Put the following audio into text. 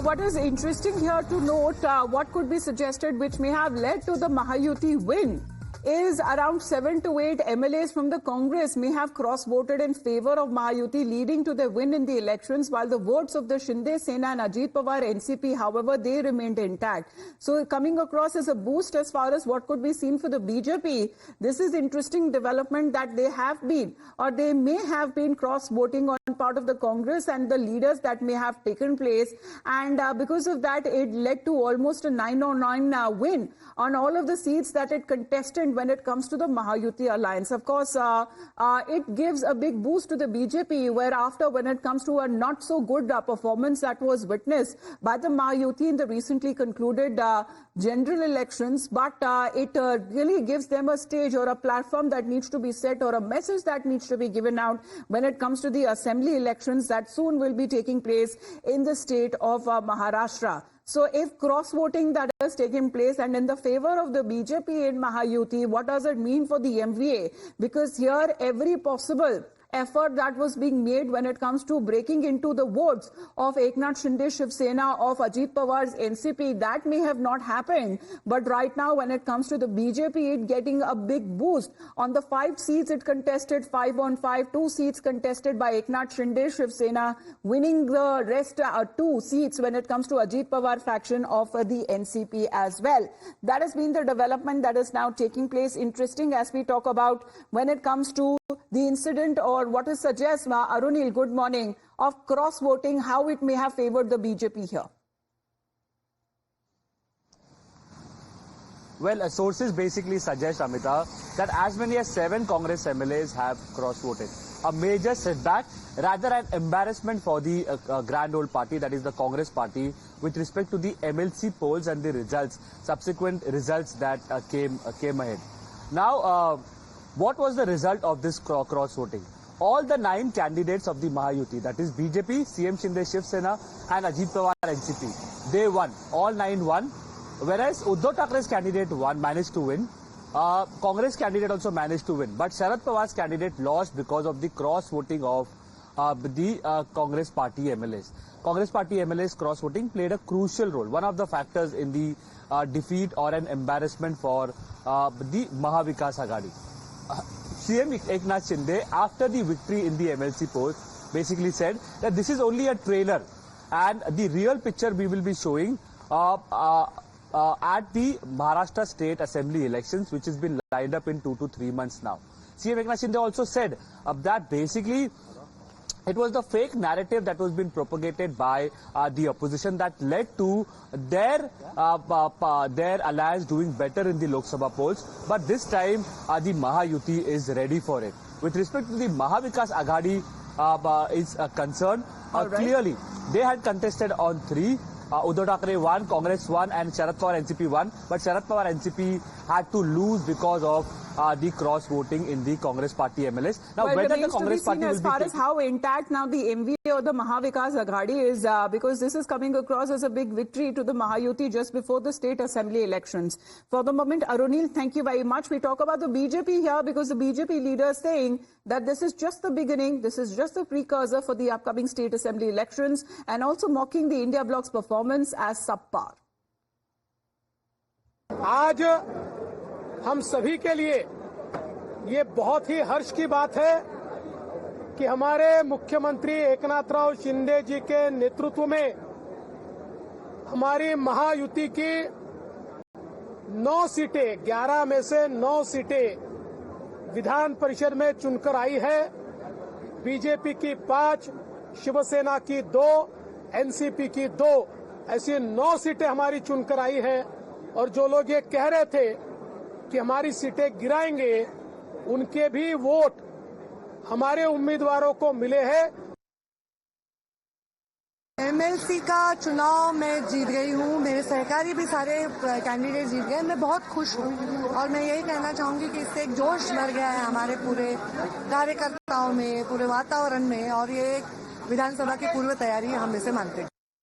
What is interesting here to note, what could be suggested which may have led to the Mahayuti win is around 7 to 8 MLAs from the Congress may have cross-voted in favor of Mahayuti, leading to their win in the elections, while the votes of the Shinde Sena and Ajit Pawar NCP, however, they remained intact. So coming across as a boost as far as what could be seen for the BJP, this is interesting development that they have been, or they may have been cross-voting on part of the Congress and the leaders that may have taken place. And because of that, it led to almost a 9-9 win on all of the seats that it contested when it comes to the Mahayuti alliance. Of course, it gives a big boost to the BJP, whereafter when it comes to a not so good performance that was witnessed by the Mahayuti in the recently concluded general elections, but it really gives them a stage or a platform that needs to be set, or a message that needs to be given out when it comes to the assembly elections that soon will be taking place in the state of Maharashtra. So if cross-voting that has taken place and in the favor of the BJP in Mahayuti, what does it mean for the MVA? Because here every possible effort that was being made when it comes to breaking into the votes of Eknath Shinde Shiv Sena, of Ajit Pawar's NCP, that may have not happened. But right now, when it comes to the BJP, it getting a big boost. On the 5 seats it contested, 5 on 5, 2 seats contested by Eknath Shinde Shiv Sena, winning the rest 2 seats when it comes to Ajit Pawar faction of the NCP as well. That has been the development that is now taking place. Interesting as we talk about when it comes to the incident, or what it suggests, Arunil, good morning, of cross-voting, how it may have favored the BJP here. Well, sources basically suggest, Amita, that as many as 7 Congress MLAs have cross-voted. A major setback, rather an embarrassment for the grand old party, that is the Congress party, with respect to the MLC polls and the results, subsequent results that came ahead. Now, what was the result of this cross-voting? All the 9 candidates of the Mahayuti, that is BJP, CM Shinde Shiv Sena and Ajit Pawar NCP, they won. All 9 won. Whereas Uddhav Thackeray's candidate managed to win. Congress candidate also managed to win. But Sharad Pawar's candidate lost because of the cross-voting of the Congress party MLAs. Congress party MLAs cross-voting played a crucial role, one of the factors in the defeat or an embarrassment for the Maha Vikas Aghadi. CM Eknath Shinde, after the victory in the MLC polls, basically said that this is only a trailer, and the real picture we will be showing at the Maharashtra State Assembly elections, which has been lined up in 2 to 3 months now. CM Eknath Shinde also said that basically it was the fake narrative that was being propagated by the opposition that led to their alliance doing better in the Lok Sabha polls. But this time, the Mahayuti is ready for it. With respect to the Maha Vikas Aghadi is concerned, clearly they had contested on 3. Uddhav Thackeray won, Congress won, and Sharad Pawar NCP won. But Sharad Pawar NCP had to lose because of the cross-voting in the Congress party MLAs. Now, well, whether the Congress party will as far as how intact now the MVA or the Maha Vikas Aghadi is, because this is coming across as a big victory to the Mahayuti just before the state assembly elections. For the moment, Arunil, thank you very much. We talk about the BJP here because the BJP leader is saying that this is just the beginning, this is just the precursor for the upcoming state assembly elections, and also mocking the India Bloc's performance as subpar. आज हम सभी के लिए ये बहुत ही हर्ष की बात है कि हमारे मुख्यमंत्री एकनाथराव शिंदे जी के नेतृत्व में हमारी महायुति की 9 सीटें, 11 में से 9 सीटें विधान परिषद में चुनकर आई है। बीजेपी की 5, शिवसेना की 2, एनसीपी की 2, ऐसी 9 सीटें हमारी चुनकर आई है। और जो लोग ये कह रहे थे कि हमारी सीटें गिराएंगे, उनके भी वोट हमारे उम्मीदवारों को मिले हैं। एमएलसी का चुनाव मैं जीत गई हूँ, मेरे सहकारी भी सारे कैंडिडेट जीत गए। मैं बहुत खुश हूँ और मैं यही कहना चाहूंगी कि इससे एक जोश भर गया है हमारे पूरे कार्यकर्ताओं में, पूरे वातावरण में, और ये विधानसभा की पूर्व तैयारी हम इसे मानते हैं।